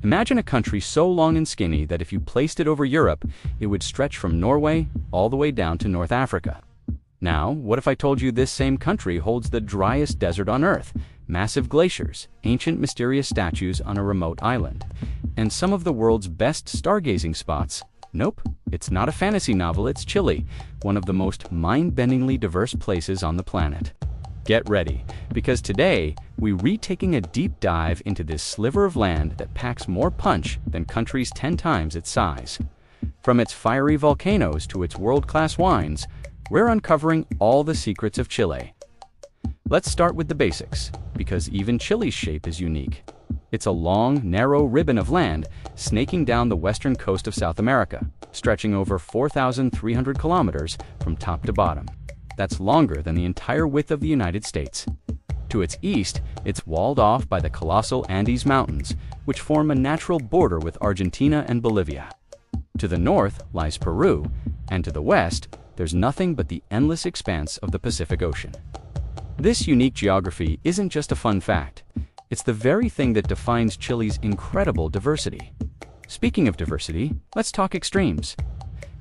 Imagine a country so long and skinny that if you placed it over Europe, it would stretch from Norway all the way down to North Africa. Now, what if I told you this same country holds the driest desert on Earth, massive glaciers, ancient mysterious statues on a remote island, and some of the world's best stargazing spots? Nope, it's not a fantasy novel, it's Chile, one of the most mind-bendingly diverse places on the planet. Get ready, because today, we're retaking a deep dive into this sliver of land that packs more punch than countries 10 times its size. From its fiery volcanoes to its world-class wines, we're uncovering all the secrets of Chile. Let's start with the basics, because even Chile's shape is unique. It's a long, narrow ribbon of land snaking down the western coast of South America, stretching over 4,300 kilometers from top to bottom. That's longer than the entire width of the United States. To its east, it's walled off by the colossal Andes Mountains, which form a natural border with Argentina and Bolivia. To the north lies Peru, and to the west, there's nothing but the endless expanse of the Pacific Ocean. This unique geography isn't just a fun fact. It's the very thing that defines Chile's incredible diversity. Speaking of diversity, let's talk extremes.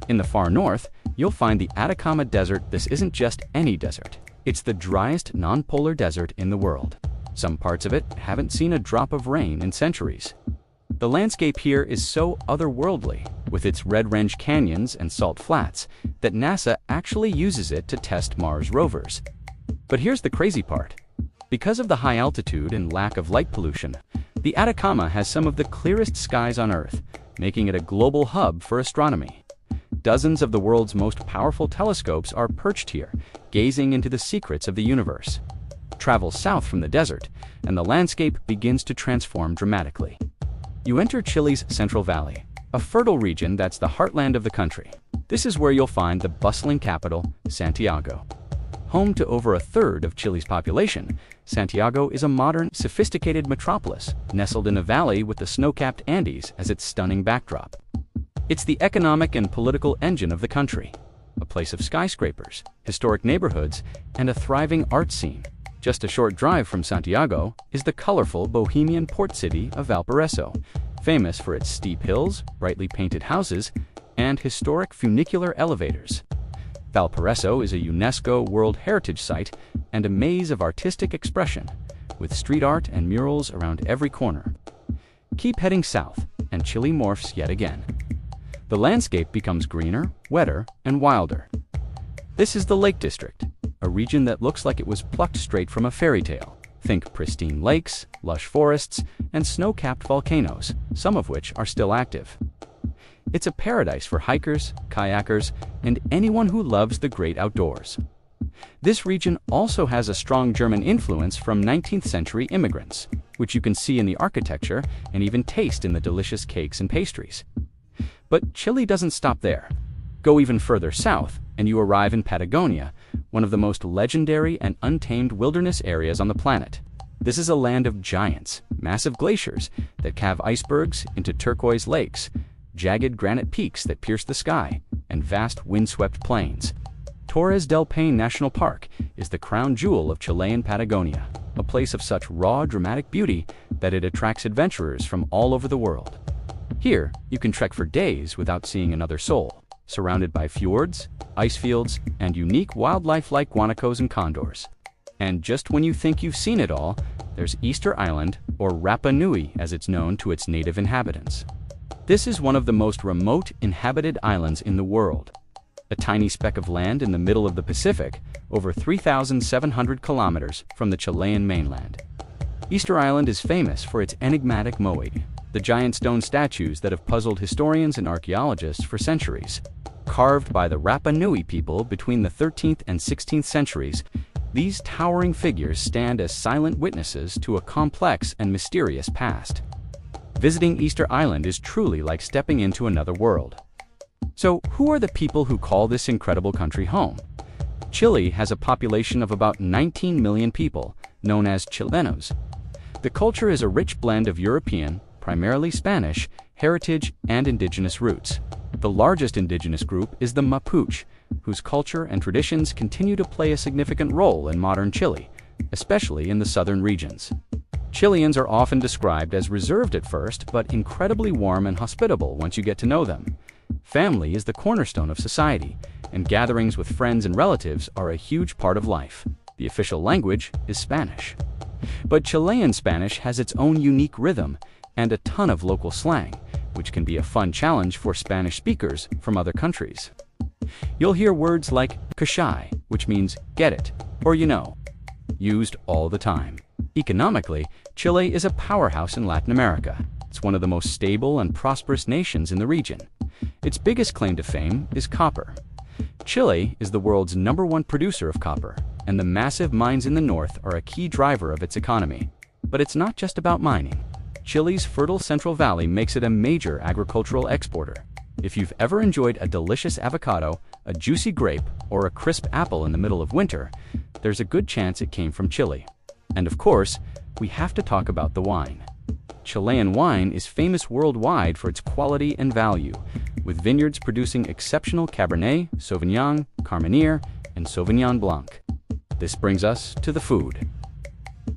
In the far north, you'll find the Atacama Desert. This isn't just any desert. It's the driest non-polar desert in the world. Some parts of it haven't seen a drop of rain in centuries. The landscape here is so otherworldly, with its red range canyons and salt flats, that NASA actually uses it to test Mars rovers. But here's the crazy part. Because of the high altitude and lack of light pollution, the Atacama has some of the clearest skies on Earth, making it a global hub for astronomy. Dozens of the world's most powerful telescopes are perched here, gazing into the secrets of the universe. Travel south from the desert, and the landscape begins to transform dramatically. You enter Chile's Central Valley, a fertile region that's the heartland of the country. This is where you'll find the bustling capital, Santiago. Home to over a third of Chile's population, Santiago is a modern, sophisticated metropolis, nestled in a valley with the snow-capped Andes as its stunning backdrop. It's the economic and political engine of the country, a place of skyscrapers, historic neighborhoods, and a thriving art scene. Just a short drive from Santiago is the colorful bohemian port city of Valparaíso, famous for its steep hills, brightly painted houses, and historic funicular elevators. Valparaíso is a UNESCO World Heritage Site and a maze of artistic expression, with street art and murals around every corner. Keep heading south, and Chile morphs yet again. The landscape becomes greener, wetter, and wilder. This is the Lake District, a region that looks like it was plucked straight from a fairy tale. Think pristine lakes, lush forests, and snow-capped volcanoes, some of which are still active. It's a paradise for hikers, kayakers, and anyone who loves the great outdoors. This region also has a strong German influence from 19th century immigrants, which you can see in the architecture and even taste in the delicious cakes and pastries. But Chile doesn't stop there. Go even further south, and you arrive in Patagonia, one of the most legendary and untamed wilderness areas on the planet. This is a land of giants, massive glaciers that calve icebergs into turquoise lakes, jagged granite peaks that pierce the sky, and vast windswept plains. Torres del Paine National Park is the crown jewel of Chilean Patagonia, a place of such raw, dramatic beauty that it attracts adventurers from all over the world. Here, you can trek for days without seeing another soul, surrounded by fjords, ice fields, and unique wildlife like guanacos and condors. And just when you think you've seen it all, there's Easter Island, or Rapa Nui as it's known to its native inhabitants. This is one of the most remote inhabited islands in the world. A tiny speck of land in the middle of the Pacific, over 3,700 kilometers from the Chilean mainland. Easter Island is famous for its enigmatic moai, the giant stone statues that have puzzled historians and archaeologists for centuries. Carved by the Rapa Nui people between the 13th and 16th centuries, these towering figures stand as silent witnesses to a complex and mysterious past. Visiting Easter Island is truly like stepping into another world. So, who are the people who call this incredible country home? Chile has a population of about 19 million people, known as Chilenos. The culture is a rich blend of European, primarily Spanish, heritage and indigenous roots. The largest indigenous group is the Mapuche, whose culture and traditions continue to play a significant role in modern Chile, especially in the southern regions. Chileans are often described as reserved at first, but incredibly warm and hospitable once you get to know them. Family is the cornerstone of society, and gatherings with friends and relatives are a huge part of life. The official language is Spanish. But Chilean Spanish has its own unique rhythm and a ton of local slang, which can be a fun challenge for Spanish speakers from other countries. You'll hear words like "cachai," which means get it, or you know, used all the time. Economically, Chile is a powerhouse in Latin America. It's one of the most stable and prosperous nations in the region. Its biggest claim to fame is copper. Chile is the world's #1 producer of copper, and the massive mines in the north are a key driver of its economy. But it's not just about mining. Chile's fertile Central Valley makes it a major agricultural exporter. If you've ever enjoyed a delicious avocado, a juicy grape, or a crisp apple in the middle of winter, there's a good chance it came from Chile. And of course, we have to talk about the wine. Chilean wine is famous worldwide for its quality and value, with vineyards producing exceptional Cabernet, Sauvignon, Carmenere, and Sauvignon Blanc. This brings us to the food.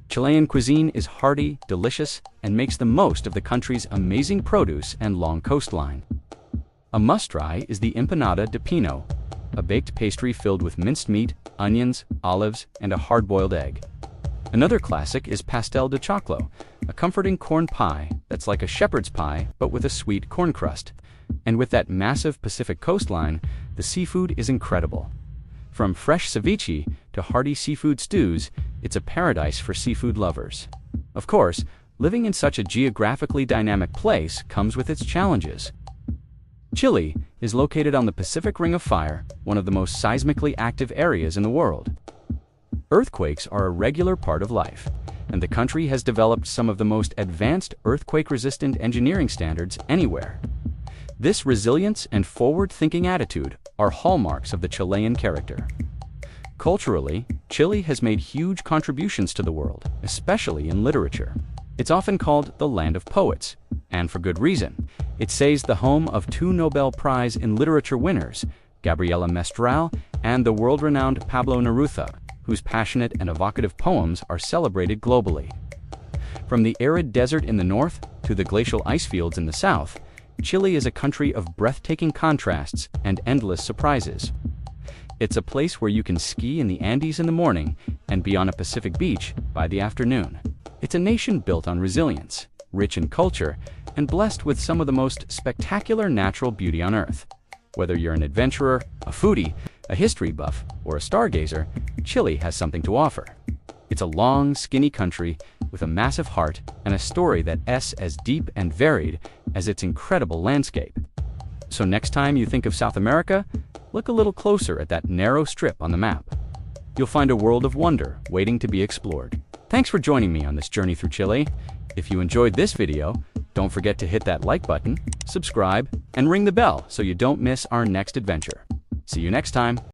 Chilean cuisine is hearty, delicious, and makes the most of the country's amazing produce and long coastline. A must-try is the empanada de pino, a baked pastry filled with minced meat, onions, olives, and a hard-boiled egg. Another classic is pastel de choclo, a comforting corn pie that's like a shepherd's pie but with a sweet corn crust. And with that massive Pacific coastline, the seafood is incredible. From fresh ceviche to hearty seafood stews, it's a paradise for seafood lovers. Of course, living in such a geographically dynamic place comes with its challenges. Chile is located on the Pacific Ring of Fire, one of the most seismically active areas in the world. Earthquakes are a regular part of life, and the country has developed some of the most advanced earthquake-resistant engineering standards anywhere. This resilience and forward-thinking attitude are hallmarks of the Chilean character. Culturally, Chile has made huge contributions to the world, especially in literature. It's often called the land of poets, and for good reason. It's the home of 2 Nobel Prize in Literature winners, Gabriela Mistral and the world-renowned Pablo Neruda, whose passionate and evocative poems are celebrated globally. From the arid desert in the north to the glacial ice fields in the south, Chile is a country of breathtaking contrasts and endless surprises. It's a place where you can ski in the Andes in the morning and be on a Pacific beach by the afternoon. It's a nation built on resilience, rich in culture, and blessed with some of the most spectacular natural beauty on Earth. Whether you're an adventurer, a foodie, a history buff, or a stargazer, Chile has something to offer. It's a long, skinny country with a massive heart and a story that's as deep and varied as its incredible landscape. So next time you think of South America, look a little closer at that narrow strip on the map. You'll find a world of wonder waiting to be explored. Thanks for joining me on this journey through Chile. If you enjoyed this video, don't forget to hit that like button, subscribe, and ring the bell so you don't miss our next adventure. See you next time.